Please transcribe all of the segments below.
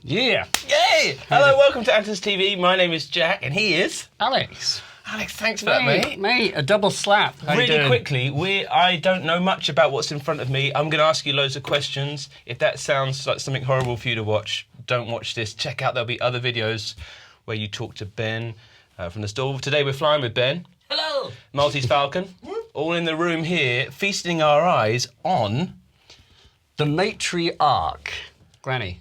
Yeah. Yay! Hello, welcome to Andertons TV. My name is Jack, and he is... Alex. Alex, thanks for that, mate. Mate, a double slap. Really quickly, I don't know much about what's in front of me. I'm going to ask you loads of questions. If that sounds like something horrible for you to watch, don't watch this. Check out, there'll be other videos where you talk to Ben from the store. Today we're flying with Ben. Hello. Maltese Falcon. All in the room here, feasting our eyes on... the Matriarch. Granny.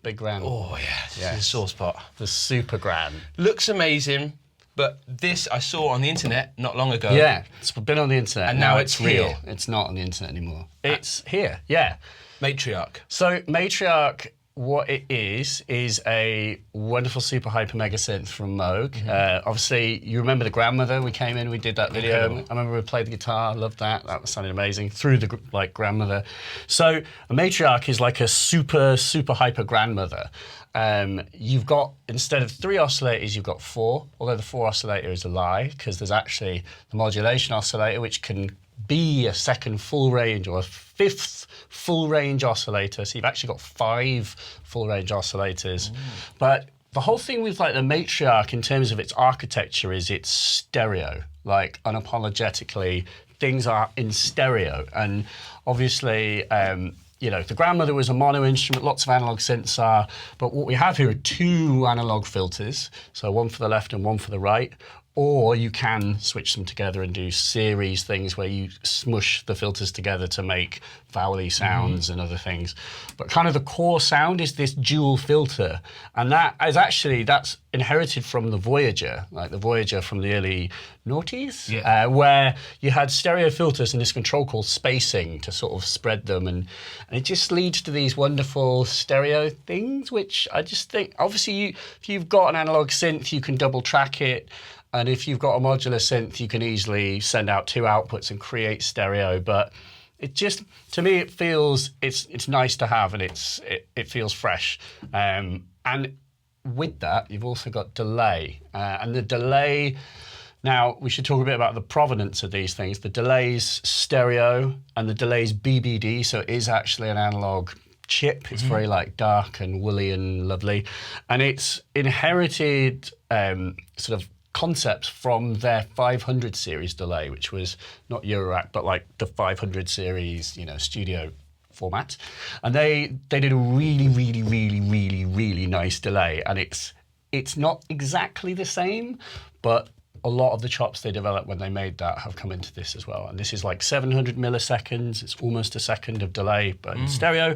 Big Gran. Oh, yeah. This is a sore spot. The Super Gran. Looks amazing, but this I saw on the internet not long ago. Yeah, it's been on the internet. And now it's here. real. It's not on the internet anymore. It's here, yeah. Matriarch. So Matriarch, what it is a wonderful super hyper mega synth from Moog. Obviously, you remember the grandmother? We came in, we did that video. Incredible. I remember we played the guitar, loved that. That was sounding amazing through the grandmother. So a Matriarch is like a super hyper grandmother. You've got, instead of 3 oscillators, you've got 4, although the 4 oscillator is a lie, because there's actually the modulation oscillator, which can be a second full range or a 5th full range oscillator. So you've actually got 5 full range oscillators. But the whole thing with like the Matriarch in terms of its architecture is it's stereo, like unapologetically, things are in stereo. And obviously, you know, the grandmother was a mono instrument, lots of analog synths are, but what we have here are 2 analog filters, so one for the left and one for the right, or you can switch them together and do series things where you smush the filters together to make vowel-y sounds and other things. But kind of the core sound is this dual filter, and that's inherited from the Voyager, like the Voyager from the early noughties, where you had stereo filters and this control called spacing to sort of spread them, and it just leads to these wonderful stereo things, which I just think, obviously, if you've got an analog synth, you can double track it. And if you've got a modular synth, you can easily send out 2 outputs and create stereo. But it just, to me, it feels, it's nice to have, and it feels fresh. And with that, you've also got delay. And the delay, now we should talk a bit about the provenance of these things. The delay's stereo and the delay's BBD, so it is actually an analog chip. It's very like dark and woolly and lovely. And it's inherited sort of concepts from their 500 series delay, which was not Eurorack, but like the 500 series, you know, studio format. And they did a really nice delay. And it's not exactly the same, but a lot of the chops they developed when they made that have come into this as well. And this is like 700 milliseconds. It's almost a second of delay, but in stereo.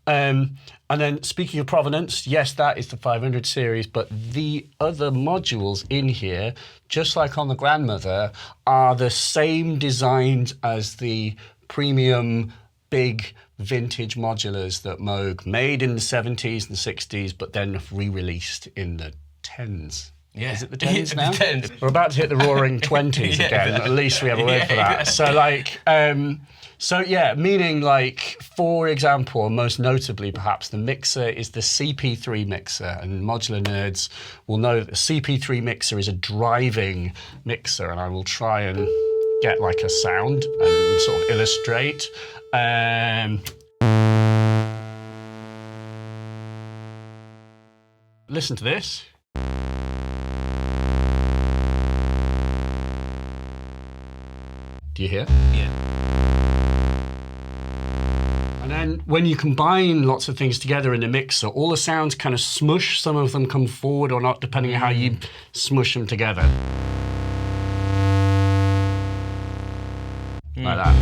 And then speaking of provenance, yes, that is the 500 series, but the other modules in here, just like on the grandmother, are the same designs as the premium big vintage modulars that Moog made in the 70s and 60s, but then re-released in the 10s. Yeah. Is it the 10s now? The 10s. We're about to hit the roaring 20s again. At least we have a word for that. Exactly. So like, so yeah, meaning like, for example, most notably perhaps, the mixer is the CP3 mixer, and modular nerds will know that the CP3 mixer is a driving mixer, and I will try and get like a sound and sort of illustrate. Listen to this. Do you hear? Yeah. And then when you combine lots of things together in the mixer, all the sounds kind of smush. Some of them come forward or not, depending on how you smush them together. Like that.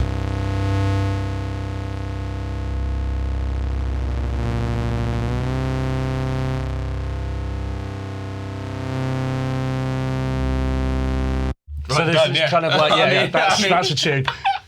So this is kind of like, that's a tune.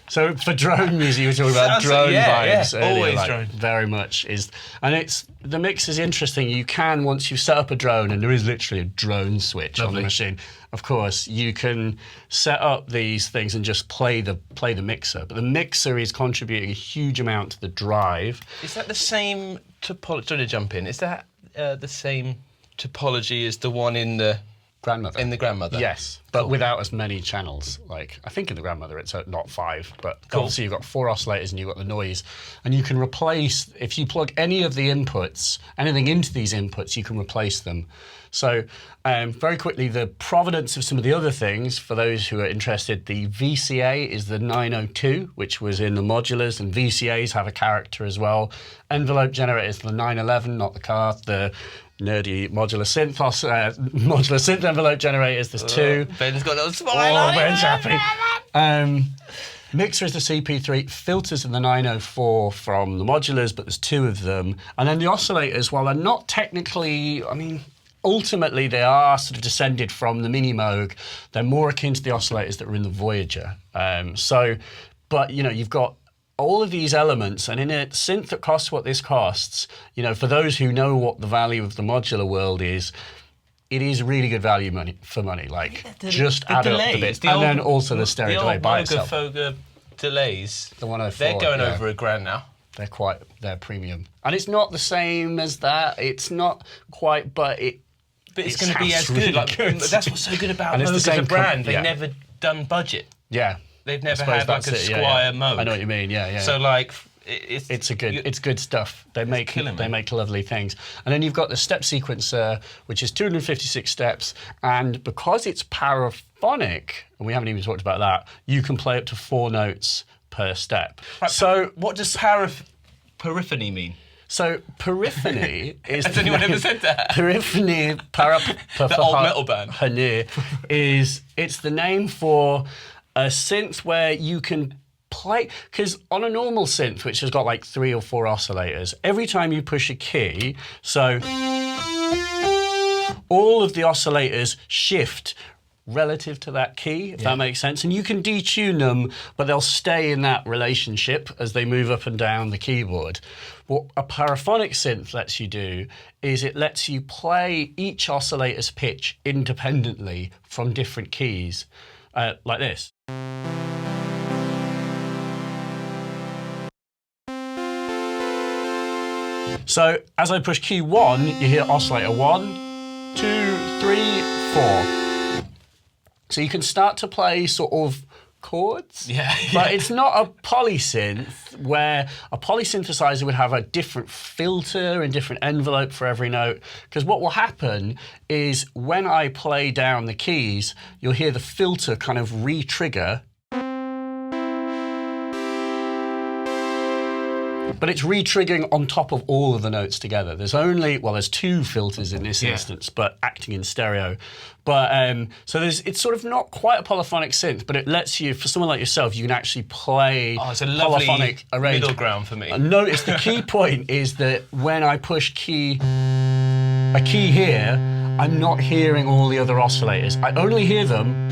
So for drone music, you were talking about drone vibes earlier, always like, drone. very much is, and the mix is interesting. You can, once you've set up a drone, and there is literally a drone switch on the machine. Of course, you can set up these things and just play the mixer. But the mixer is contributing a huge amount to the drive. Is that the same topology? Sorry to jump in. Is that the same topology as the one in the grandmother. In the grandmother? Yes, but without as many channels. Like, I think in the grandmother it's not 5, but obviously you've got 4 oscillators and you've got the noise. And you can replace, if you plug any of the inputs, anything into these inputs, you can replace them. So very quickly, the provenance of some of the other things, for those who are interested, the VCA is the 902, which was in the modulars, and VCAs have a character as well. Envelope generator is the 911, not the car. The nerdy modular synth envelope generators, there's 2. Ben's got those small Ben's happy. Mixer is the CP3, filters are the 904 from the modulars, but there's 2 of them. And then the oscillators, while they're not technically, I mean, ultimately they are sort of descended from the Mini Moog, they're more akin to the oscillators that were in the Voyager. But you know, you've got all of these elements, and in a synth that costs what this costs, you know, for those who know what the value of the modular world is, it is really good value for money. Like, just add up the bits. And then also the stereo delay by itself. The old Moog delays, the 104, they're going over $1,000 now. They're premium. And it's not the same as that. It's not quite, but it's going to be as good. Like, that's what's so good about Moog as a brand. They've never done budget. Yeah. They've never had like a Squire Moog. I know what you mean. Yeah. So like, it's good stuff. They make lovely things. And then you've got the step sequencer, which is 256 steps, and because it's paraphonic, and we haven't even talked about that, you can play up to 4 notes per step. Right, so what does paraphony mean? So paraphony is... Has anyone ever said that? Paraphony, the old metal band. It's the name for a synth where you can play, because on a normal synth, which has got like 3 or 4 oscillators, every time you push a key, so all of the oscillators shift relative to that key, if that makes sense. And you can detune them, but they'll stay in that relationship as they move up and down the keyboard. What a paraphonic synth lets you do is it lets you play each oscillator's pitch independently from different keys, like this. So as I push key 1, you hear oscillator 1, 2, 3, 4. So you can start to play sort of chords. But it's not a polysynth where a polysynthesizer would have a different filter and different envelope for every note. Because what will happen is when I play down the keys, you'll hear the filter kind of re-trigger. But it's re-triggering on top of all of the notes together. There's 2 filters in this instance, but acting in stereo. But so it's sort of not quite a polyphonic synth, but it lets you, for someone like yourself, you can actually play it's a lovely polyphonic arrangement. Middle ground for me. And notice the key point is that when I push a key here, I'm not hearing all the other oscillators. I only hear them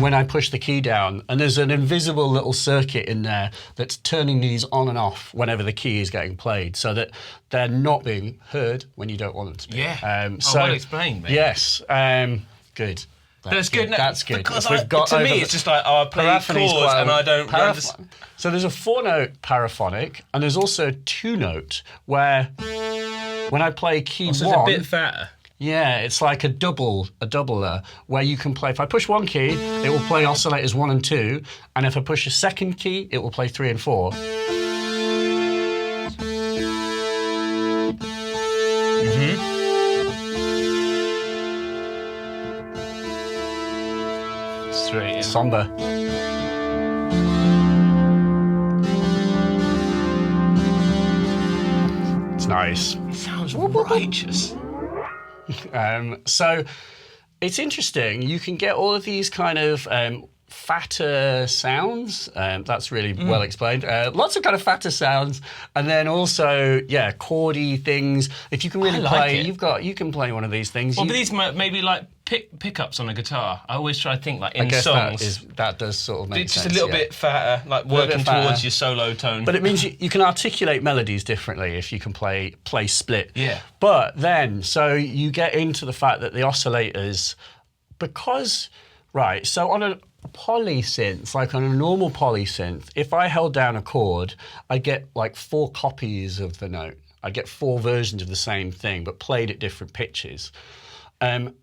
when I push the key down, and there's an invisible little circuit in there that's turning these on and off whenever the key is getting played, so that they're not being heard when you don't want them to be. Well explained, mate. Yes, good. That's good. That's good. Because to me, it's just like, I play chords and I don't understand. So there's a 4-note paraphonic, and there's also a 2-note where when I play key 1... it's a bit fatter. Yeah, it's like a doubler, where you can play, if I push 1 key, it will play oscillators 1 and 2, and if I push a 2nd key, it will play 3 and 4. Straight in. Somber. It's nice. It sounds righteous. So it's interesting. You can get all of these kind of fatter sounds. That's really well explained. Lots of kind of fatter sounds, and then also chordy things. If you can really play, you can play one of these things. Well, but these maybe like pickups on a guitar. I always try to think like in I guess songs. That does sort of make it's sense. Just a little bit fatter, like working towards your solo tone. But it means you can articulate melodies differently if you can play split. Yeah. But then, so you get into the fact that the oscillators, so on a polysynth, like on a normal polysynth, if I held down a chord, I get like 4 copies of the note. I get 4 versions of the same thing, but played at different pitches. And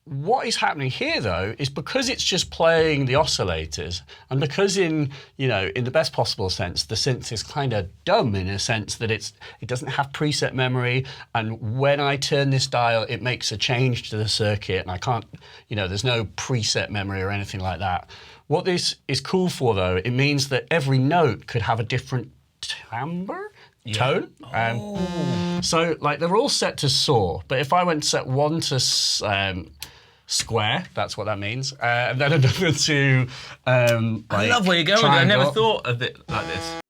what is happening here, though, is because it's just playing the oscillators, and because in the best possible sense, the synth is kind of dumb in a sense that it doesn't have preset memory, and when I turn this dial, it makes a change to the circuit, and I can't, there's no preset memory or anything like that. What this is cool for, though, it means that every note could have a different timbre? Tone. So like they're all set to saw, but if I went to set one to square, that's what that means, and then another to I love where you're going. I never thought of it like this.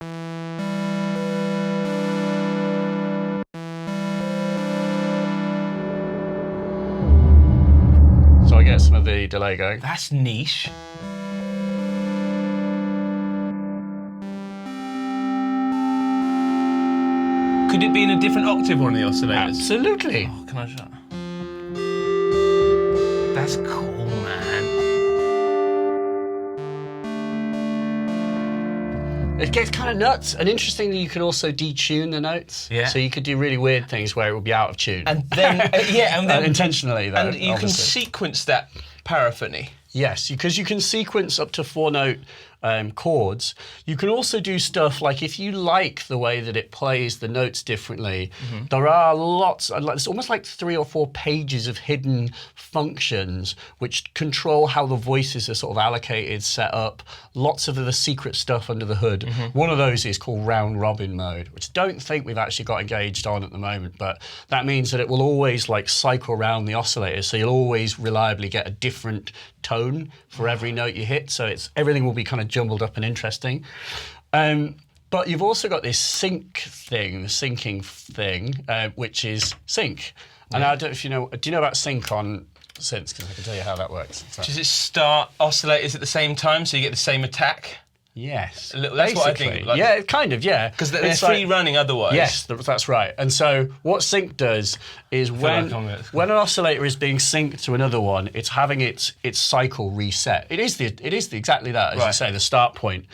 So I get some of the delay going. That's niche. Could it be in a different octave on the oscillators? Absolutely. Oh, can I shut? That's cool, man. It gets kind of nuts. And interestingly, you can also detune the notes. Yeah. So you could do really weird things where it would be out of tune. And then, and then intentionally, though. And you can sequence that paraphony. Yes, because you can sequence up to 4-note chords. You can also do stuff like if you like the way that it plays the notes differently, there are lots, it's almost like 3 or 4 pages of hidden functions which control how the voices are sort of allocated, set up, lots of the secret stuff under the hood. One of those is called round robin mode, which I don't think we've actually got engaged on at the moment, but that means that it will always like cycle around the oscillator, so you'll always reliably get a different tone for every note you hit, so everything will be kind of jumbled up and interesting. But you've also got this syncing thing, which is sync. And I don't know if do you know about sync on synths? Because I can tell you how that works. Does it start oscillators at the same time so you get the same attack? Yes. That's what I think. Like, yeah, kind of, yeah. Because they're free running otherwise. Yes, that's right. And so what sync does is when an oscillator is being synced to another one, it's having its cycle reset. It is exactly that, as you say, the start point.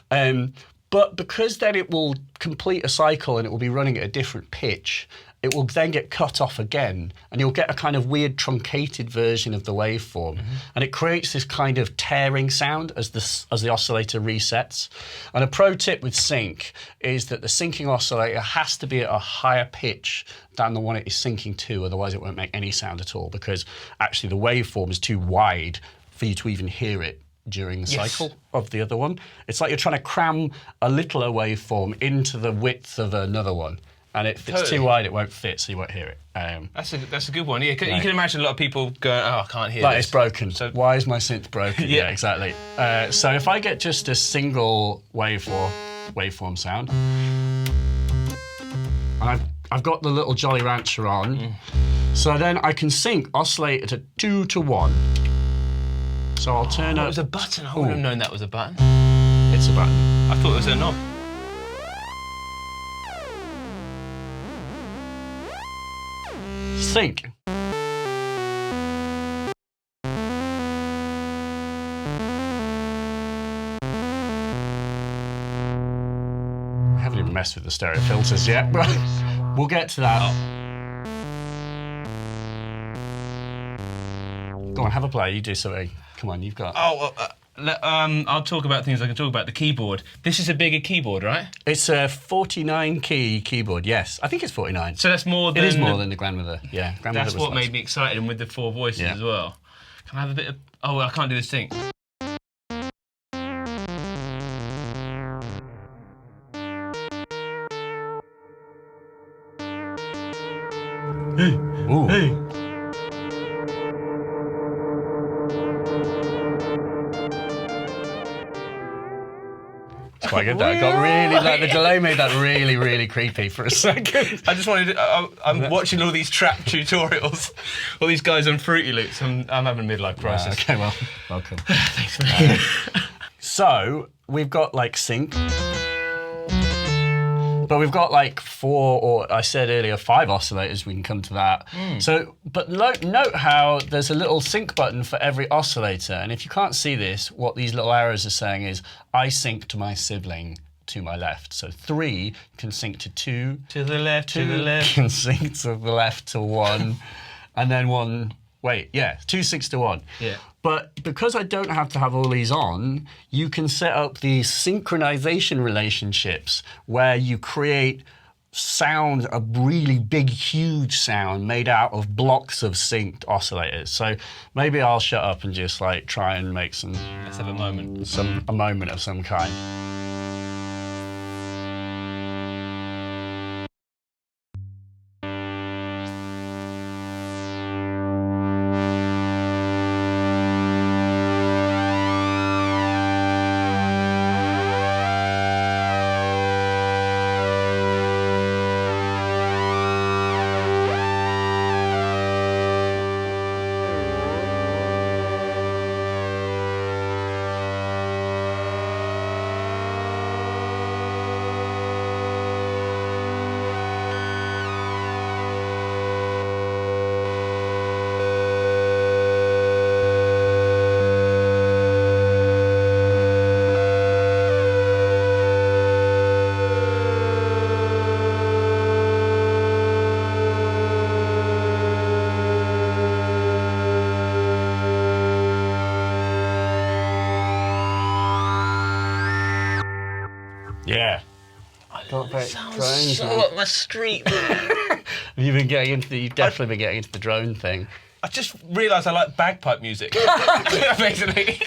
But because then it will complete a cycle and it will be running at a different pitch, it will then get cut off again, and you'll get a kind of weird truncated version of the waveform. And it creates this kind of tearing sound as the oscillator resets. And a pro tip with sync is that the syncing oscillator has to be at a higher pitch than the one it is syncing to, otherwise it won't make any sound at all, because actually the waveform is too wide for you to even hear it during the cycle of the other one. It's like you're trying to cram a littler waveform into the width of another one. And if it's too wide, it won't fit, so you won't hear it. That's a good one. Yeah, you can imagine a lot of imagine going, "Oh, I can't hear this." It's broken. So why is my synth broken? Yeah, exactly. So if I get just a single waveform sound, and I've got the little Jolly Rancher on, so then I can sync oscillator to 2 to 1. So I'll turn up. It was a button. I wouldn't have known that was a button. It's a button. I thought it was a knob. Sync. I haven't even messed with the stereo filters yet, but we'll get to that. Go on, have a play. You do something. Come on, you've got. I'll talk about things I can talk about. The keyboard. This is a bigger keyboard, right? It's a 49-key keyboard, yes. I think it's 49. So that's more than... It is more than the grandmother, yeah. That's what made me excited, and with the 4 voices as well. Can I have a bit of... Oh, well, I can't do this thing. Hey! Ooh. Hey! Quite good. That got really the delay made that really, really creepy for a second. I just wanted to, I'm watching all these trap tutorials, all these guys on Fruity Loops. I'm having a midlife crisis. Okay, well, welcome. Thanks, man. So we've got like sync, but we've got like 4, or I said earlier 5 oscillators. We can come to that. So, but note how there's a little sync button for every oscillator, and if you can't see this, what these little arrows are saying is I sync to my sibling to my left. So 3 can sync to 2. To the left, 2 to the left. can sync to the left to 1. and then one. Wait, yeah, 2 6-1. Yeah. But because I don't have to have all these on, you can set up these synchronization relationships where you create sound, a really big, huge sound made out of blocks of synced oscillators. So maybe I'll shut up and just like try and make some. Let's have a moment. A moment of some kind. Yeah. Got that sounds so up my street, man. You've definitely been getting into the drone thing. I just realised I like bagpipe music. Basically.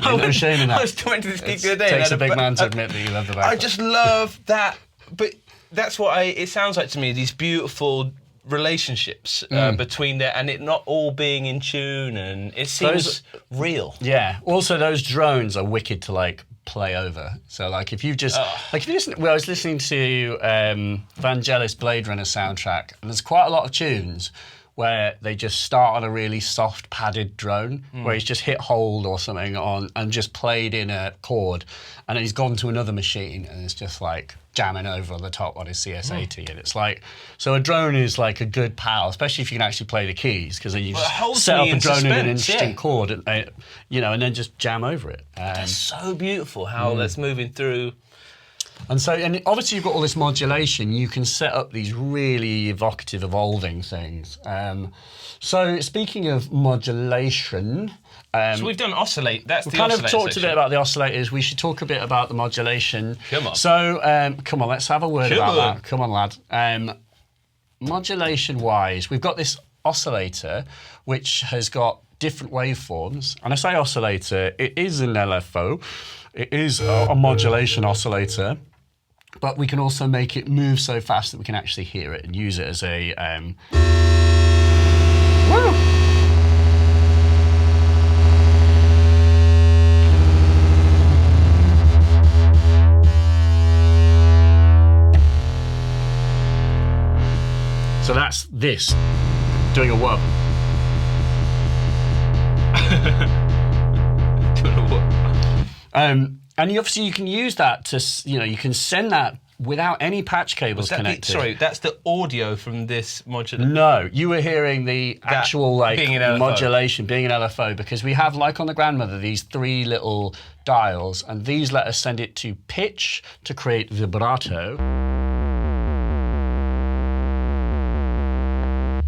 No shame in that. I was talking to this geek the other day. It takes a big man to admit that you love the bagpipe. I just love that. But that's what it sounds like to me, these beautiful relationships between there, and it not all being in tune, and it seems real. Yeah. Also, those drones are wicked to like play over. So like if you just like if you listen, well, I was listening to Vangelis Blade Runner soundtrack, and there's quite a lot of tunes where they just start on a really soft padded drone where he's just hit hold or something on and just played in a chord, and then he's gone to another machine and it's just like jamming over on the top on his CS80, and it's like, so a drone is like a good pal, especially if you can actually play the keys, because then you just set up a drone in an interesting chord, and you know, and then just jam over it. That's so beautiful how that's moving through. And so, and obviously you've got all this modulation, you can set up these really evocative, evolving things. So speaking of modulation... so we've done oscillate, that's the kind oscillator of talked section. a bit about the oscillators, we should talk a bit about the modulation. Come on. So, come on, let's have a word about that. Come on, lad. Modulation-wise, we've got this oscillator, which has got different waveforms. And I say oscillator, it is an LFO. It is a modulation oscillator, but we can also make it move so fast that we can actually hear it and use it as a... So that's this, doing a wub. Doing a what? And obviously you can use that to, you know, you can send that without any patch cables connected. Sorry, that's the audio from this modulator? No, you were hearing the actual like being an modulation, being an LFO, because we have, like on the Grandmother, these 3 little dials, and these let us send it to pitch to create vibrato.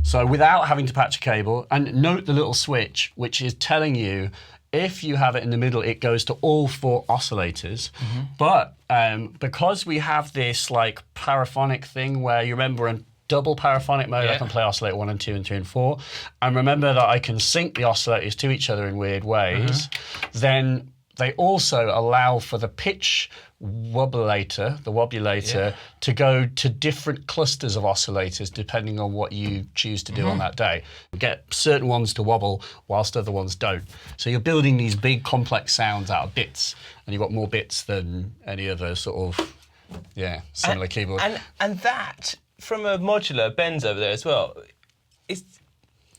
So without having to patch a cable, and note the little switch, which is telling you if you have it in the middle, it goes to all 4 oscillators. But because we have this like paraphonic thing where you remember in double paraphonic mode, I can play oscillator 1 and 2 and 3 and 4, and remember that I can sync the oscillators to each other in weird ways, then they also allow for the pitch wobulator, to go to different clusters of oscillators depending on what you choose to do on that day. You get certain ones to wobble whilst other ones don't. So you're building these big complex sounds out of bits, and you've got more bits than any other sort of, similar keyboard. And that, from a modular, Ben's over there as well, is...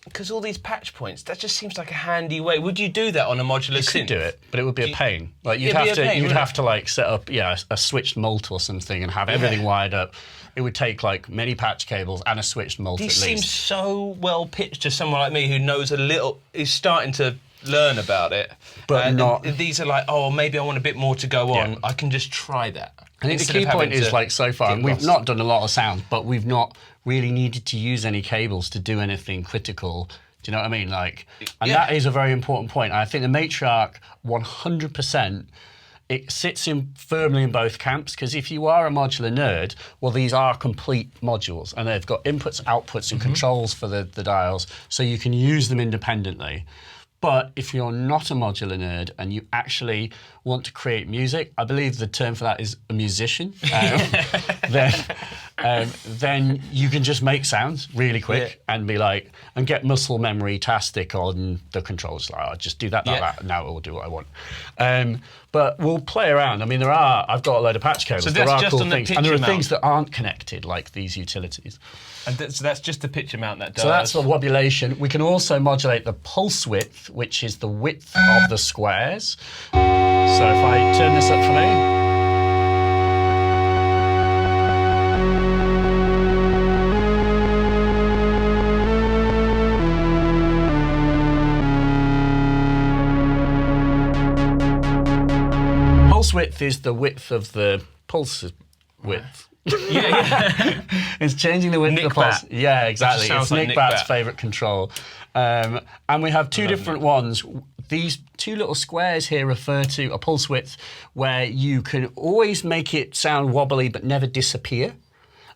Because all these patch points, that just seems like a handy way. Would you do that on a modular synth? You could do it, but it would be a pain. Like you'd have to like set up a switched mult or something and have everything wired up. It would take like many patch cables and a switched mult at least. These seem so well pitched to someone like me who knows a little, is starting to learn about it. But and these are like, oh, maybe I want a bit more to go on. I can just try that. I think the Instead key of point having is to like so far, get and we've lost. not done a lot of sound, but we've not really needed to use any cables to do anything critical. Do you know what I mean? Like, and Yeah. that is a very important point. I think the Matriarch 100%. It sits in firmly in both camps, because if you are a modular nerd, well, these are complete modules, and they've got inputs, outputs, and controls for the dials, so you can use them independently. But if you're not a modular nerd and you actually want to create music, I believe the term for that is a musician, then you can just make sounds really quick and be like, and get muscle memory tastic on the controls. Like, I'll just do that, that, now it will do what I want. But we'll play around. I mean, I've got a load of patch cables. So there that's are just cool on the things. And there are picture things that aren't connected, like these utilities. And so that's just the pitch amount that does. So that's the wobulation. We can also modulate the pulse width, which is the width of the squares. So if I turn this up for me. Pulse width is the width of the pulse width. yeah. It's changing the width Nick of the pulse. Bat. Yeah, exactly. That just sounds It's like Nick Nick Bat's Bat. favourite control. And we have two different ones. These two little squares here refer to a pulse width where you can always make it sound wobbly but never disappear.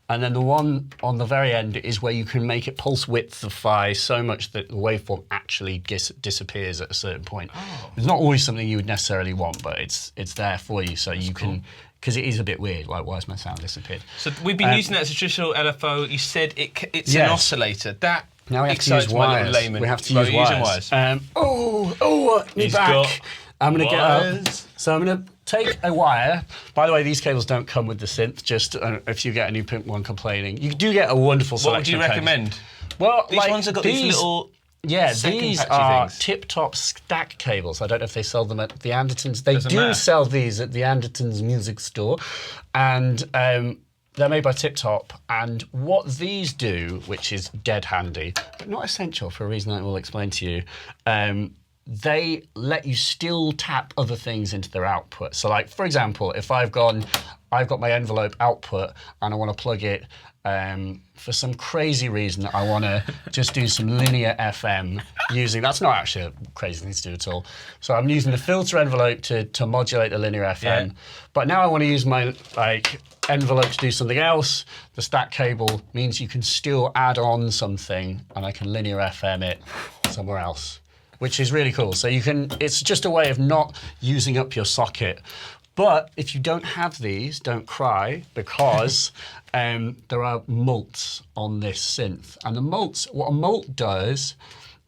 And then the one on the very end is where you can make it pulse widthify so much that the waveform actually disappears at a certain point. Oh. It's not always something you would necessarily want, but it's there for you, so you can, because it is a bit weird. Like, why has my sound disappeared? So we've been using that as a traditional LFO. You said it's Yes. an oscillator. That Now we have to excites use my little wires. layman. We have to Right, use we're using wires. wires. Me He's back. got I'm going to get up. wires. So I'm going to take a wire. By the way, these cables don't come with the synth, just if you get a new pimp one complaining. You do get a wonderful What would selection you of cables. recommend? Well, These like, ones have got these little. Yeah, second these patchy are things. tip-top stack cables. I don't know if they sell them at the Andertons. They Doesn't do matter. sell these at the Andertons music store. And they're made by Tip Top. And what these do, which is dead handy, but not essential for a reason I will explain to you, they let you still tap other things into their output. So like, for example, if I've got my envelope output and I want to plug it for some crazy reason, I want to just do some linear FM using, that's not actually a crazy thing to do at all. So I'm using the filter envelope to modulate the linear FM. Yeah. But now I want to use my envelope to do something else. The stack cable means you can still add on something and I can linear FM it somewhere else, which is really cool. So you can, it's just a way of not using up your socket. But if you don't have these, don't cry, because there are mults on this synth. And the mults, what a mult does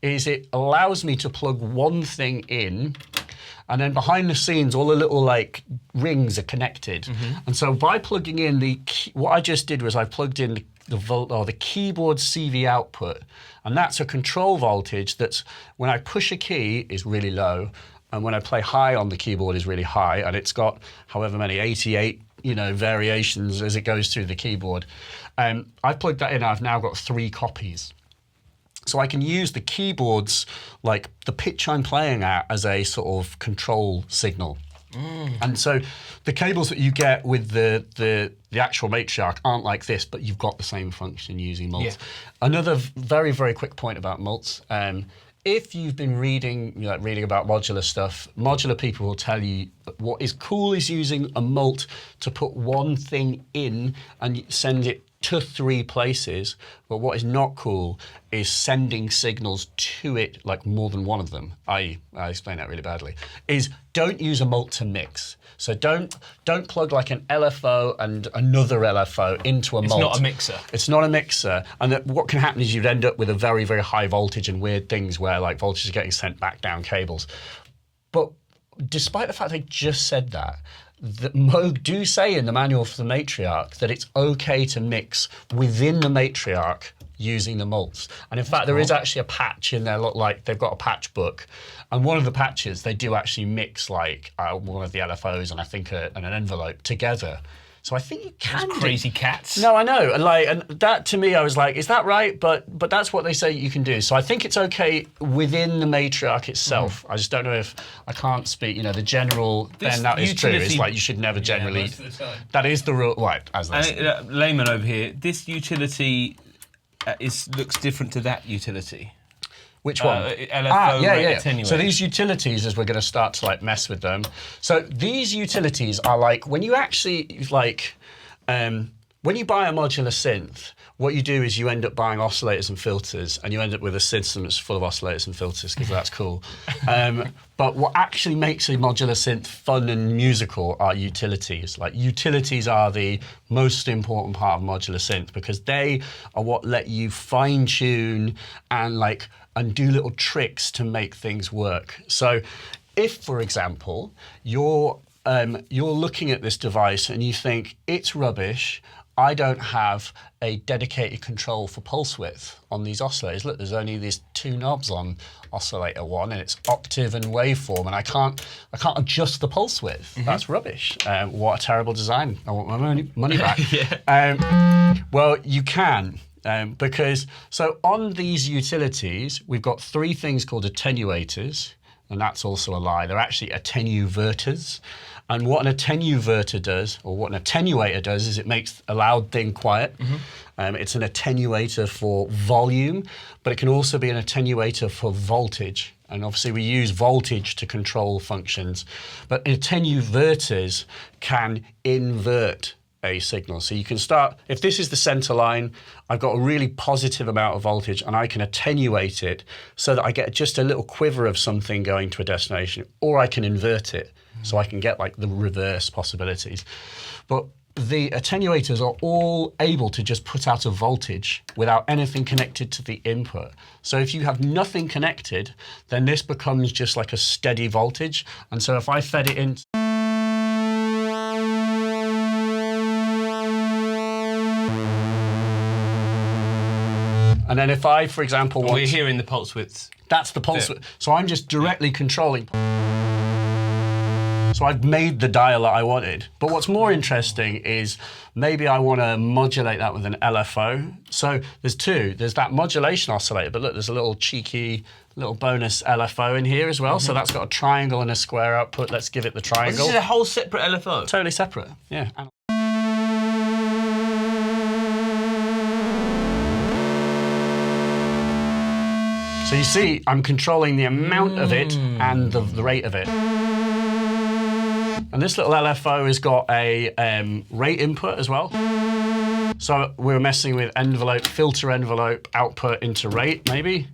is it allows me to plug one thing in, and then behind the scenes, all the little like rings are connected. And so by plugging in what I just did was I plugged in the keyboard CV output, and that's a control voltage that's, when I push a key, is really low, and when I play high on the keyboard is really high, and it's got however many, 88, variations as it goes through the keyboard. I've plugged that in, I've now got 3 copies. So I can use the keyboard's, like the pitch I'm playing at, as a sort of control signal. And so the cables that you get with the actual Matriarch aren't like this, but you've got the same function using mults. Yeah. Another very, very quick point about mults. If you've been reading about modular stuff, modular people will tell you that what is cool is using a mult to put one thing in and send it to 3 places, but what is not cool is sending signals to it, like more than one of them. I explained that really badly. Is don't use a mult to mix. So don't plug like an LFO and another LFO into a mult. It's not a mixer. It's not a mixer. And what can happen is you'd end up with a very, very high voltage and weird things where like voltage is getting sent back down cables. But despite the fact they just said that, the Moog do say in the manual for the Matriarch that it's okay to mix within the Matriarch using the mults. And in fact, there is actually a patch in there, like they've got a patch book. And one of the patches, they do actually mix like one of the LFOs and I think an envelope together So I think you can. Crazy cats. No, I know. And that to me, I was like, is that right? But that's what they say you can do. So I think it's okay within the Matriarch itself. I just don't know if I can't speak. You know, the general. This Then that is true. utility- It's like you should never generally. most of the time. That is the rule. Right. As they say. Layman over here, this utility looks different to that utility. Which one? LFO rate attenuator. So these utilities, as we're going to start to like mess with them. So these utilities are like when you actually like when you buy a modular synth, what you do is you end up buying oscillators and filters, and you end up with a system that's full of oscillators and filters because that's cool. But what actually makes a modular synth fun and musical are utilities. Like utilities are the most important part of modular synth because they are what let you fine tune and do little tricks to make things work. So if, for example, you're looking at this device and you think, it's rubbish, I don't have a dedicated control for pulse width on these oscillators. Look, there's only these 2 knobs on oscillator 1 and it's octave and waveform and I can't adjust the pulse width. That's rubbish. What a terrible design. I want my money back. Well, you can. Because, so on these utilities, we've got 3 things called attenuators, and that's also a lie. They're actually attenuators. And what an attenuator does, or what an attenuator does, is it makes a loud thing quiet. It's an attenuator for volume, but it can also be an attenuator for voltage. And obviously we use voltage to control functions, but attenuators can invert a signal. So you can start, if this is the center line, I've got a really positive amount of voltage and I can attenuate it so that I get just a little quiver of something going to a destination, or I can invert it so I can get like the reverse possibilities. But the attenuators are all able to just put out a voltage without anything connected to the input. So if you have nothing connected, then this becomes just like a steady voltage. And so if I fed it in, and then if I, for example, want... We're hearing the pulse widths. That's the pulse width. So I'm just directly controlling. So I've made the dial that I wanted. But what's more interesting is maybe I want to modulate that with an LFO. So there's 2. There's that modulation oscillator, but look, there's a little cheeky little bonus LFO in here as well. So that's got a triangle and a square output. Let's give it the triangle. This is a whole separate LFO? Totally separate, yeah. So you see, I'm controlling the amount of it and the rate of it. And this little LFO has got a rate input as well. So we're messing with envelope, filter envelope, output into rate, maybe.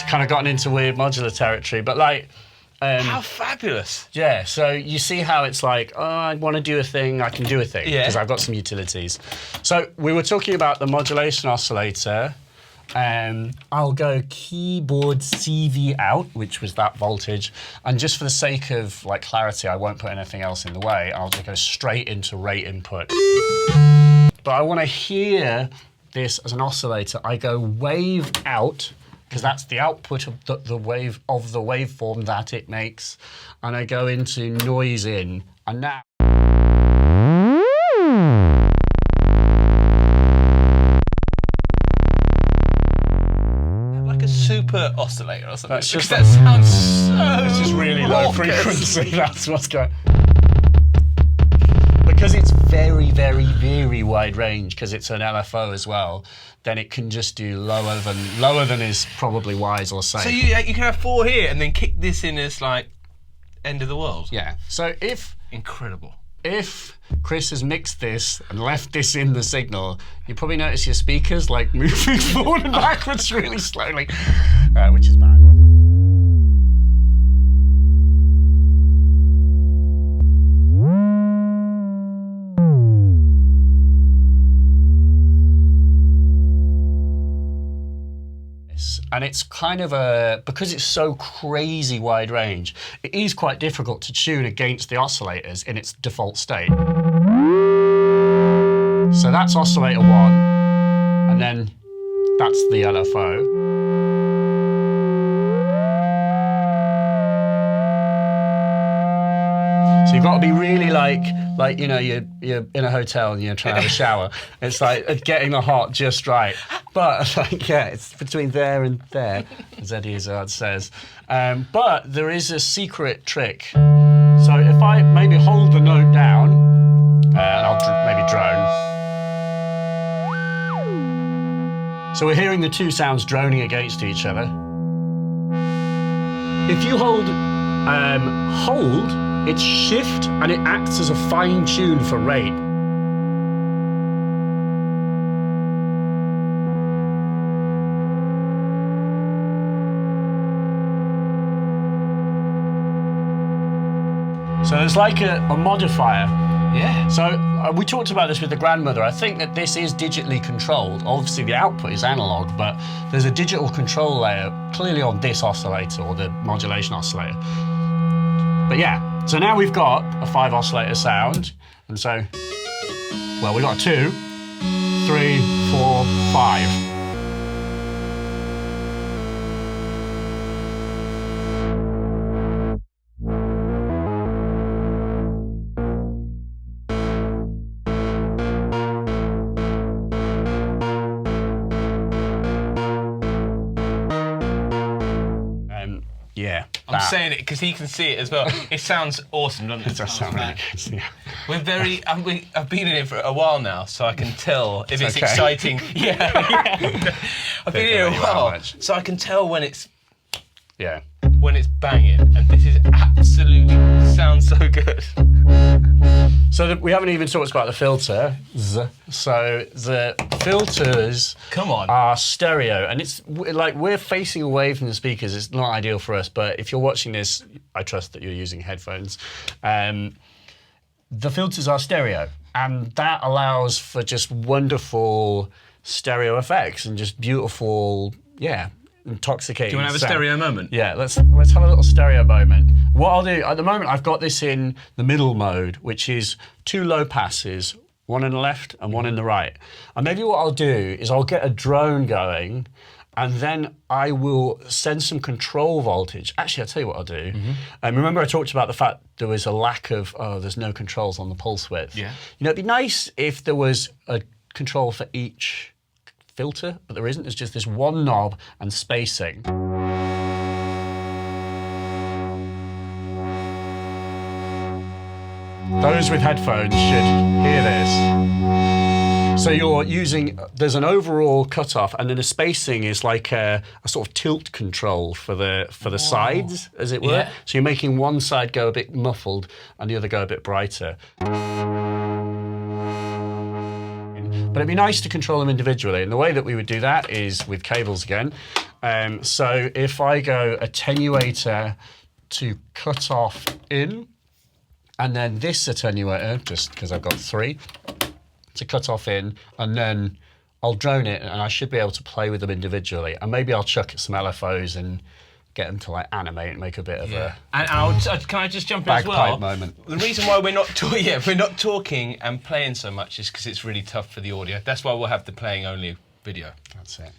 Kind of gotten into weird modular territory, but like... how fabulous. Yeah, so you see how it's like, oh, I want to do a thing, I can do a thing, because I've got some utilities. So we were talking about the modulation oscillator. I'll go keyboard CV out, which was that voltage, and just for the sake of like clarity, I won't put anything else in the way. I'll just go straight into rate input. But I want to hear this as an oscillator. I go wave out, because that's the output of the waveform that it makes, and I go into noise in, and now. Like a super oscillator or something. That's just that sounds so. This is really low raucous. frequency. That's what's going. Because it's very, very, very wide range, because it's an LFO as well, then it can just do lower than is probably wise or safe. So you can have 4 here and then kick this in as like end of the world. Yeah. So Incredible. If Chris has mixed this and left this in the signal, you probably notice your speakers like moving forward and backwards really slowly, which is bad. And it's kind of because it's so crazy wide range, it is quite difficult to tune against the oscillators in its default state. So that's oscillator 1, and then that's the LFO. So you've got to be really like you know, you're in a hotel and you're trying to have a shower. It's like getting the hot just right. But like, yeah, it's between there and there, as Eddie Izzard says. But there is a secret trick. So if I maybe hold the note down, and I'll maybe drone. So we're hearing the two sounds droning against each other. If you hold, it's shift and it acts as a fine tune for rate. So there's like a modifier. Yeah. So we talked about this with the grandmother. I think that this is digitally controlled. Obviously the output is analog, but there's a digital control layer clearly on this oscillator or the modulation oscillator. But yeah, so now we've got a 5 oscillator sound. And so, well, we've got 2, 3, 4, 5. Yeah, I'm saying it because he can see it as well. It sounds awesome, doesn't it? It does sound really good. Yeah. We're very. I've been in it for a while now, so I can tell if it's okay. exciting. Yeah. I've been in it a while, so I can tell when it's banging, and this is absolutely sounds so good. So we haven't even talked about the filter. So the filters are stereo, and it's like we're facing away from the speakers. It's not ideal for us, but if you're watching this, I trust that you're using headphones. The filters are stereo, and that allows for just wonderful stereo effects and just beautiful, intoxicating. Do you want to have sound. a stereo moment? Yeah, let's have a little stereo moment. What I'll do, at the moment I've got this in the middle mode, which is 2 low passes, one in the left and one in the right. And maybe what I'll do is I'll get a drone going, and then I will send some control voltage. Actually, I'll tell you what I'll do. Remember I talked about the fact there was a lack of, there's no controls on the pulse width. Yeah. You know, it'd be nice if there was a control for each filter, but there isn't. There's just this one knob and spacing. Those with headphones should hear this. So you're using, there's an overall cutoff, and then the spacing is like a sort of tilt control for the sides, as it were. Yeah. So you're making one side go a bit muffled and the other go a bit brighter. But it'd be nice to control them individually, and the way that we would do that is with cables again. So if I go attenuator to cut off in, and then this attenuator, just because I've got 3, to cut off in, and then I'll drone it, and I should be able to play with them individually. And maybe I'll chuck some LFOs and get them to like animate and make a bit of a. And can I just jump in as well? Bagpipe moment. The reason why we're not talking and playing so much is because it's really tough for the audio. That's why we'll have the playing only video. That's it.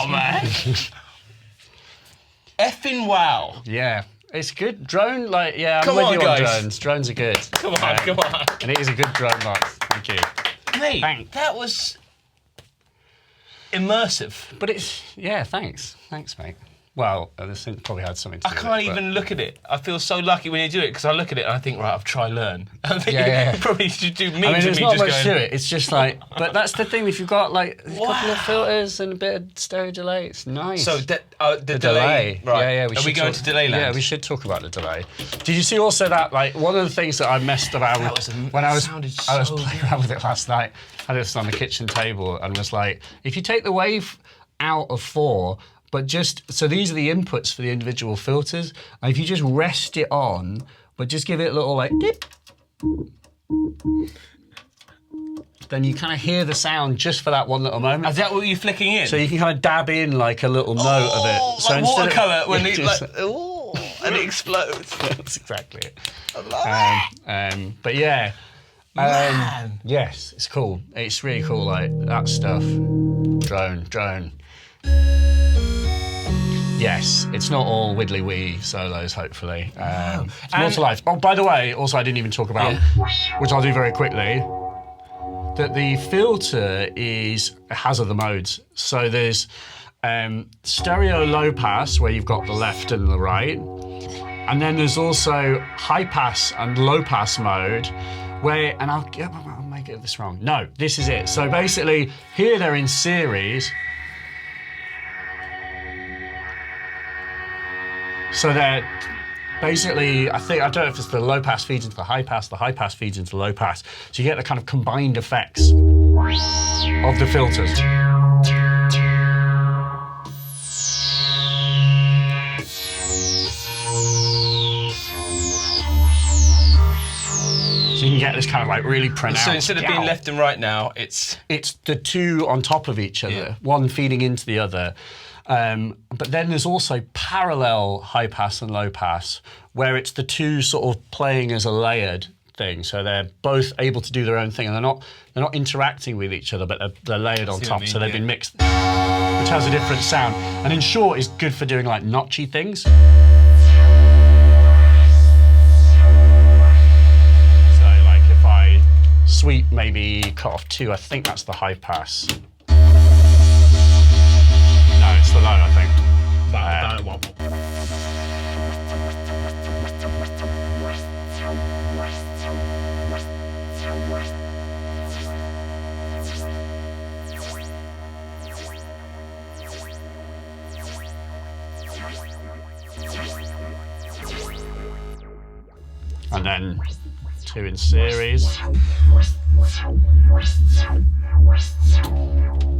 Wow, man. Effing wow. Yeah. It's good. Drone, like, yeah, I'm Come with on, you guys. on drones. Drones are good. Come on, come on. And it is a good drone box. Thank you. Mate, Thanks. that was immersive. But it's, yeah, thanks. Thanks, mate. Well, the synth probably had something to do I with can't it. but- even look at it. I feel so lucky when you do it because I look at it and I think, right, I've tried learn. I think Yeah. you probably should do memes I mean, of there's me not just much going. to it. It's just like, but that's the thing. If you've got like a couple of filters and a bit of stereo delay, it's nice. So the delay, right? Yeah, yeah. Are we going to delay land? Yeah, we should talk about the delay. Did you see also that like one of the things that I messed around That with was when I was sounded so playing around with it last night? I had this on the kitchen table and was like, if you take the wave out of 4. But just, so these are the inputs for the individual filters. And if you just rest it on, but just give it a little like dip, then you kind of hear the sound just for that one little moment. Is that what you're flicking in? So you can kind of dab in like a little note of it. So like instead watercolour of, when yeah, it just- like, ooh, and it explodes. That's exactly it. I love it. But yeah. Man. Yes, it's cool. It's really cool, like that stuff. Drone. Yes, it's not all widdly wee solos, hopefully. It's more to life. Oh, by the way, also I didn't even talk about, which I'll do very quickly, that the filter has other modes. So there's stereo low pass, where you've got the left and the right. And then there's also high pass and low pass mode, where, and I'll make this wrong. No, this is it. So basically, here they're in series. So they're basically, I don't know if it's the low pass feeds into the high pass feeds into the low pass. So you get the kind of combined effects of the filters. So you can get this kind of like really pronounced. So instead of being left and right now, it's the two on top of each other, one feeding into the other. But then there's also parallel high pass and low pass, where it's the two sort of playing as a layered thing. So they're both able to do their own thing, and they're not interacting with each other, but they're layered on top. So they've been mixed, which has a different sound. And in short, is good for doing like notchy things. So like if I sweep maybe cut off 2, I think that's the high pass. No, it's the low, I think. that one. And then 2 in series.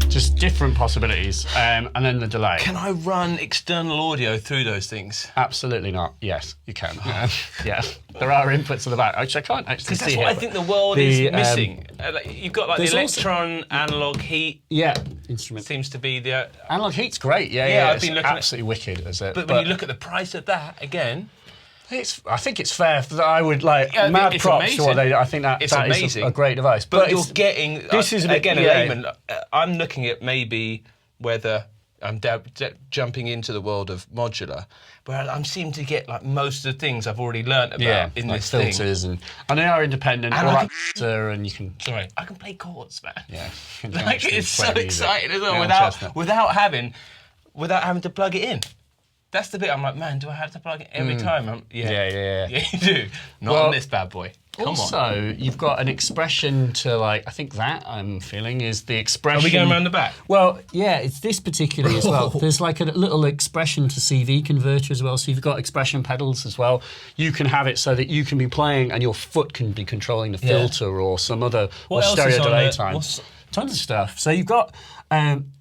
Just different possibilities. And then the delay. Can I run external audio through those things? Absolutely not. Yes, you can. Yeah. There are inputs at the back, which I can't actually Because that's see what here, I think the world is missing. You've got like the there's also- electron, analog, heat. Yeah, instrument. Seems to be the. Analog heat's great. Yeah, Yeah, I've it's been looking at- absolutely wicked, is it? But when you look at the price of that again, I think it's fair. That I would like Yeah, mad it's props to what amazing. they. I think that It's that is amazing. a great device. but you're it's- getting. this is a bit- again a yeah. layman. I'm looking at maybe whether I'm jumping into the world of modular, where I'm seeming to get like most of the things I've already learnt about in like this thing. filters and they are independent. And all I that and you can. Sorry, I can play chords, man. Yeah, Like it's so exciting as well Yeah, without having to plug it in. That's the bit I'm like, man, do I have to plug it every time? Yeah. Yeah, you do. Not Well, on this bad boy. Come on. Also, you've got an expression to like. I think that I'm feeling is the expression. Are we going around the back? Well, yeah, it's this particularly as well. There's like a little expression to CV converter as well. So you've got expression pedals as well. You can have it so that you can be playing and your foot can be controlling the filter or some other or else stereo is on delay there? time. Tons of stuff. So you've got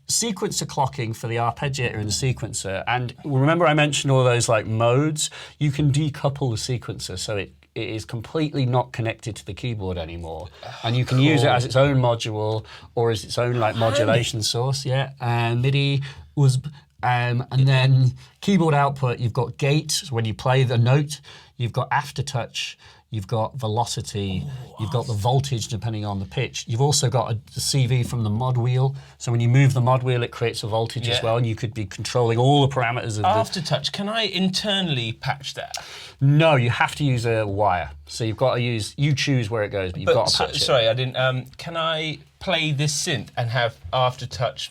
sequencer clocking for the arpeggiator and the sequencer. And remember I mentioned all those like modes? You can decouple the sequencer so it is completely not connected to the keyboard anymore. And you can use it as its own module or as its own like modulation source. Yeah. And MIDI was And then keyboard output, you've got gate, so when you play the note, you've got aftertouch, you've got velocity, you've got the voltage depending on the pitch. You've also got a CV from the mod wheel, so when you move the mod wheel, it creates a voltage as well, and you could be controlling all the parameters of Aftertouch, can I internally patch that? No, you have to use a wire. So you've got to use, you choose where it goes, but you've got to patch it. Sorry, I didn't, can I play this synth and have Aftertouch?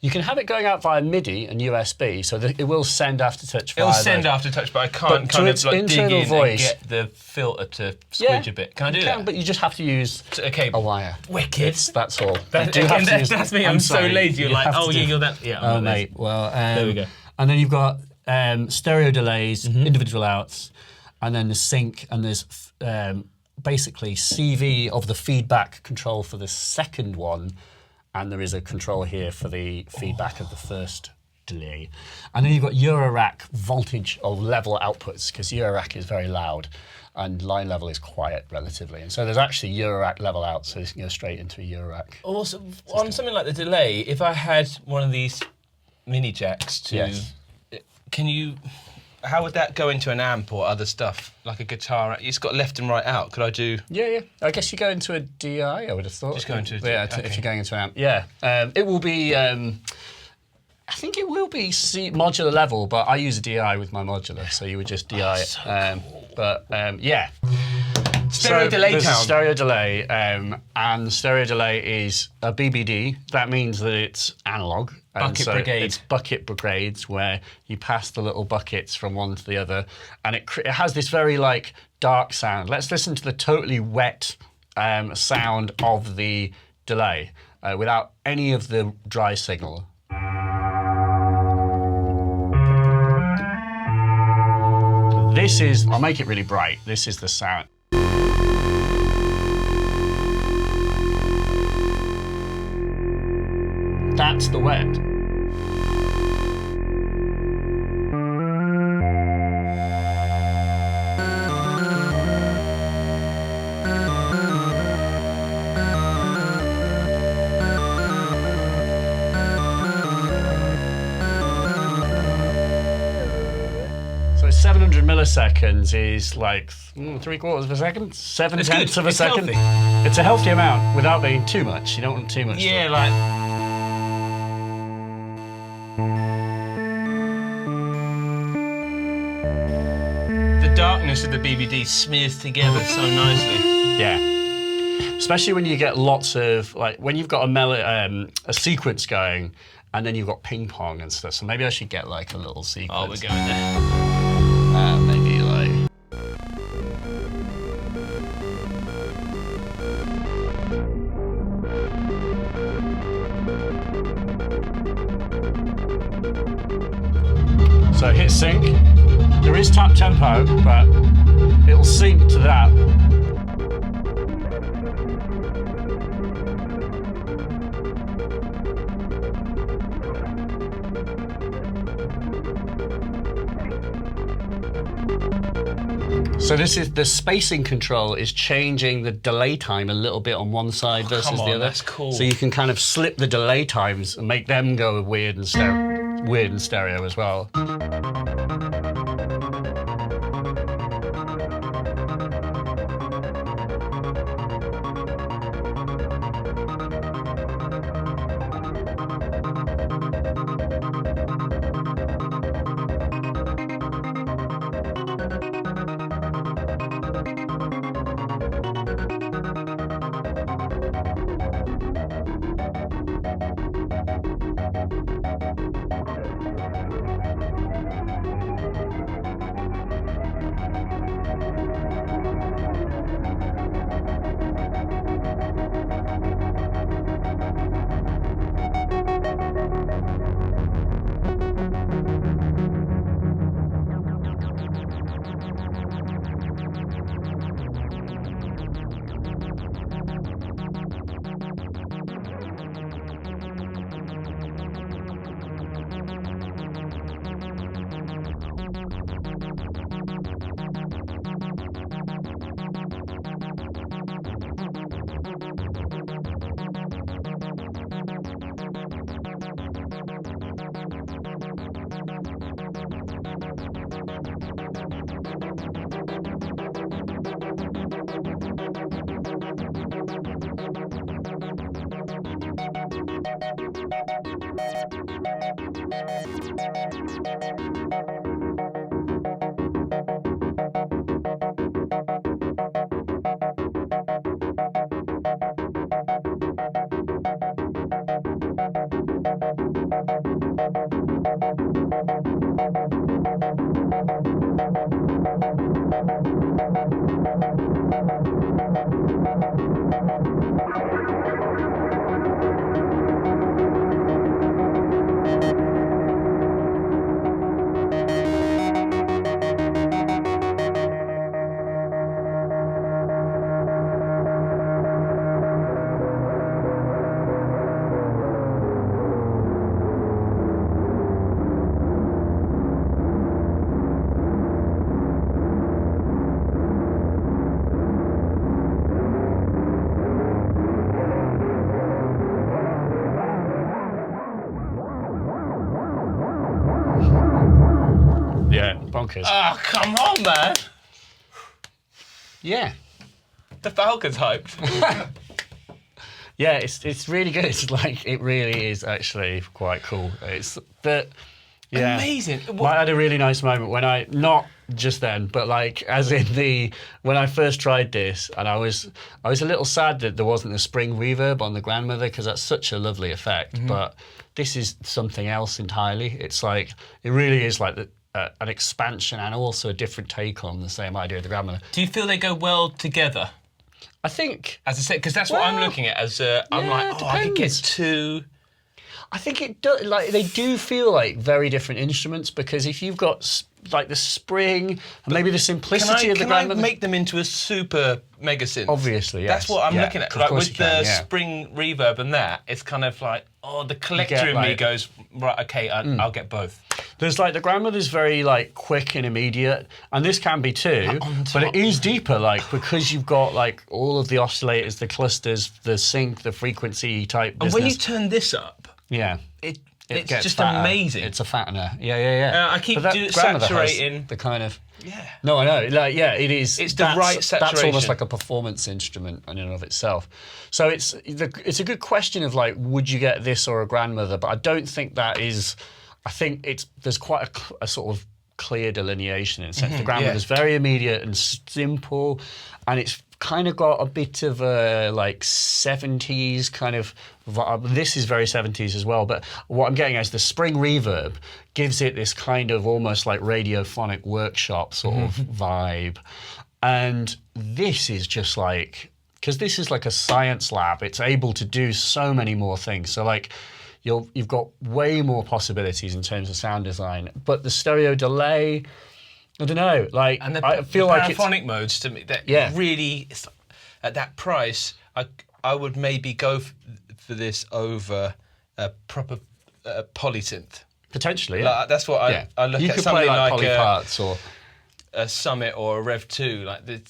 You can have it going out via MIDI and USB, so that it will send Aftertouch via It'll send Aftertouch, but I can't kind of like dig in and get the filter to squidge a bit. Can I do that? But you just have to use a wire. Wicked. That's all. That's me. I'm so lazy. You're like, oh yeah, you're that. Yeah. Oh mate. Well, there we go. And then you've got stereo delays, individual outs, and then the sync, and there's basically CV of the feedback control for the second one. And there is a control here for the feedback of the first delay. And then you've got Eurorack voltage or level outputs, because Eurorack is very loud and line level is quiet relatively. And so there's actually Eurorack level out, so this can go straight into a Eurorack. Also, on something like the delay, if I had one of these mini jacks to, how would that go into an amp or other stuff, like a guitar? It's got left and right out. Could I do? Yeah. I guess you go into a DI, I would have thought. Just go into a DI. If you're going into an amp. Yeah. It will be, I think it will be modular level, but I use a DI with my modular, so you would just DI it. Cool. But yeah. Stereo delay there's count. A stereo delay, and the stereo delay is a BBD. That means that it's analog. Bucket brigade. It's bucket brigades, where you pass the little buckets from one to the other, and it has this very like dark sound. Let's listen to the totally wet sound of the delay without any of the dry signal. This is, I'll make it really bright. This is the sound. That's the wet. So 700 milliseconds is like 3/4 of a second, 7/10 of a second. Healthy. It's a healthy amount without being too much. You don't want too much. Yeah, like. The darkness of the BBD smears together so nicely. Yeah. Especially when you get lots of, like, when you've got a sequence going, and then you've got ping pong and stuff. So maybe I should get like a little sequence. Oh, we're going there. Maybe like. So hit sync. There is tap tempo, but it'll sync to that. So this is the spacing control is changing the delay time a little bit on one side versus the other. That's cool. So you can kind of slip the delay times and make them go weird and stereo as well. Yeah, bonkers. Oh, come on, man. Yeah. The Falcon's hyped. Yeah, it's really good. It's like, it really is actually quite cool. It's but yeah, amazing. I had a really nice moment when not just then, but like as in when I first tried this, and I was a little sad that there wasn't a spring reverb on the grandmother, because that's such a lovely effect. But this is something else entirely. It's like, it really is like an expansion and also a different take on the same idea of the grandmother. Do you feel they go well together? I think, as I said, because that's what I'm looking at. I'm like, I could get two. I think it does. Like, they do feel like very different instruments, because if you've got like the spring and maybe the simplicity of the grandmother, can I make them into a super mega synth? Obviously, yes. That's what I'm looking at. Like with the yeah. spring reverb and that, it's kind of like, the collector in me goes, right, okay, I'll get both. There's like, the grandmother's very like quick and immediate, and this can be too, but it is deeper, like, because you've got like all of the oscillators, the clusters, the sync, the frequency type business. And when you turn this up, it's gets just fatter. Amazing. It's a fattener. Yeah. I keep grandmother saturating the kind of. Yeah. No, I know. Like, yeah, it is. It's the right saturation. That's almost like a performance instrument in and of itself. So it's a good question of like, would you get this or a grandmother? But I don't think that is. I think there's quite a sort of clear delineation in a sense. The grandmother's very immediate and simple, and it's kind of got a bit of a like 70s kind of vibe. This is very 70s as well, but what I'm getting at is the spring reverb gives it this kind of almost like radiophonic workshop sort of vibe. And this is just like, because this is like a science lab, it's able to do so many more things. So like, you've got way more possibilities in terms of sound design, but the stereo delay, I don't know, like, and I feel like paraphonic modes to me, that really, at that price, I would maybe go for this over a proper polysynth. Potentially, like, that's what I look you at. Could Something play like Polyparts or a Summit or a Rev 2, like this.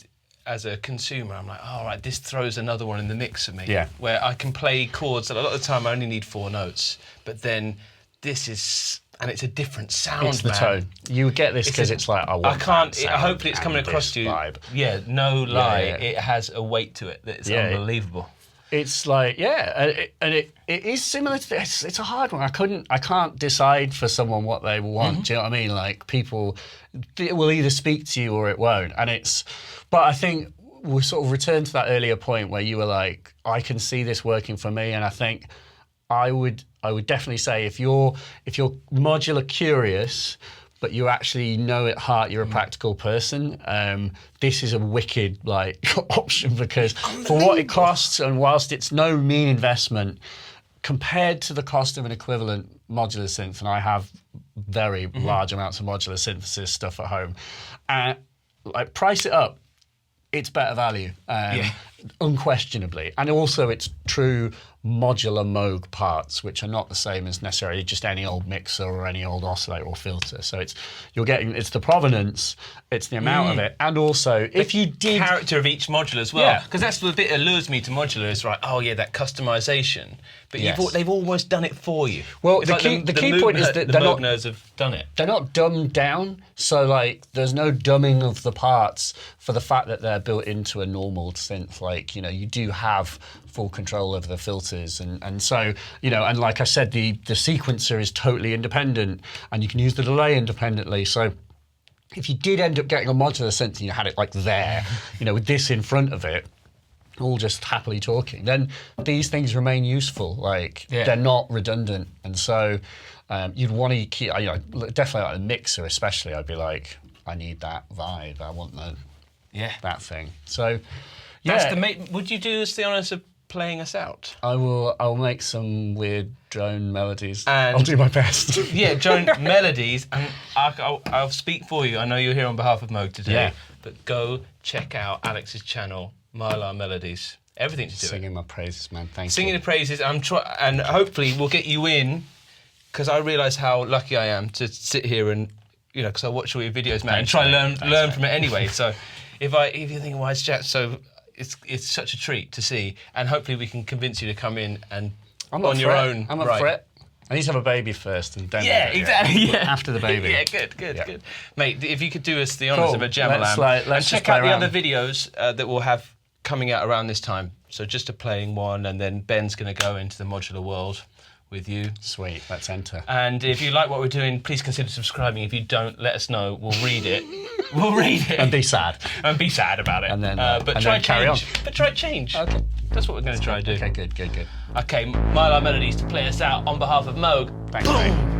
As a consumer, I'm like, all right, this throws another one in the mix for me. Yeah. Where I can play chords that a lot of the time I only need 4 notes, but then this is, and it's a different sound. It's the tone. You get this because it's like, I can't. Hopefully, it's coming across to you. Vibe. Yeah, no lie, it has a weight to it that's unbelievable. It's like, and it is similar to this. It's a hard one. I can't decide for someone what they want. Do you know what I mean? Like, people, it will either speak to you or it won't. But I think we'll sort of return to that earlier point where you were like, I can see this working for me. And I think I would definitely say if you're modular curious, but you actually know at heart you're a practical person, this is a wicked like option, because for what it costs, and whilst it's no mean investment compared to the cost of an equivalent modular synth, and I have very large amounts of modular synthesis stuff at home, like, price it up, it's better value, unquestionably. And also it's true modular Moog parts, which are not the same as necessarily just any old mixer or any old oscillator or filter. So it's the provenance, it's the amount of it, and also if you did character of each modular as well, because that's the bit that allures me to modular is right. Oh yeah, that customization, but they've almost done it for you. Well, the key point is that the Moogners have done it. They're not dumbed down, so like there's no dumbing of the parts for the fact that they're built into a normal synth. Like, you know, you do have full control over the filters, and so, you know, and like I said, the sequencer is totally independent, and you can use the delay independently. So if you did end up getting a modular synth and you had it like there, you know, with this in front of it, all just happily talking, then these things remain useful. Like, they're not redundant, and so you'd want to keep, you know, definitely like a mixer especially, I'd be like, I need that vibe. I want Yeah. that thing. So, yeah. That's the would you do us the honours of playing us out? I'll make some weird drone melodies. And I'll do my best. Yeah, drone melodies, and I'll speak for you. I know you're here on behalf of Moog today, Yeah. but go check out Alex's channel, Mylar Melodies. Everything to do Singing my praises, man. Thank Singing you. the praises. And hopefully we'll get you in, because I realise how lucky I am to sit here and, you know, because I watch all your videos, man, and try and learn from it anyway. So if you're thinking, why is Jack so... It's such a treat to see, and hopefully we can convince you to come in and on your own. I'm up for it. I need to have a baby first, and don't. Yeah, exactly. Yeah. After the baby. Yeah, good. Mate, if you could do us the honours of a Jamalam, let's and check out the other videos that we'll have coming out around this time. So just a playing one, and then Ben's going to go into the modular world with you. Sweet, let's enter. And if you like what we're doing, please consider subscribing. If you don't, let us know. We'll read it. We'll read it. And be sad. And be sad about it. And then, but and try then carry change. But try change. Okay. That's what we're going to try to do. Okay, good. Okay, Mylar Melodies to play us out on behalf of Moog. Thanks, mate.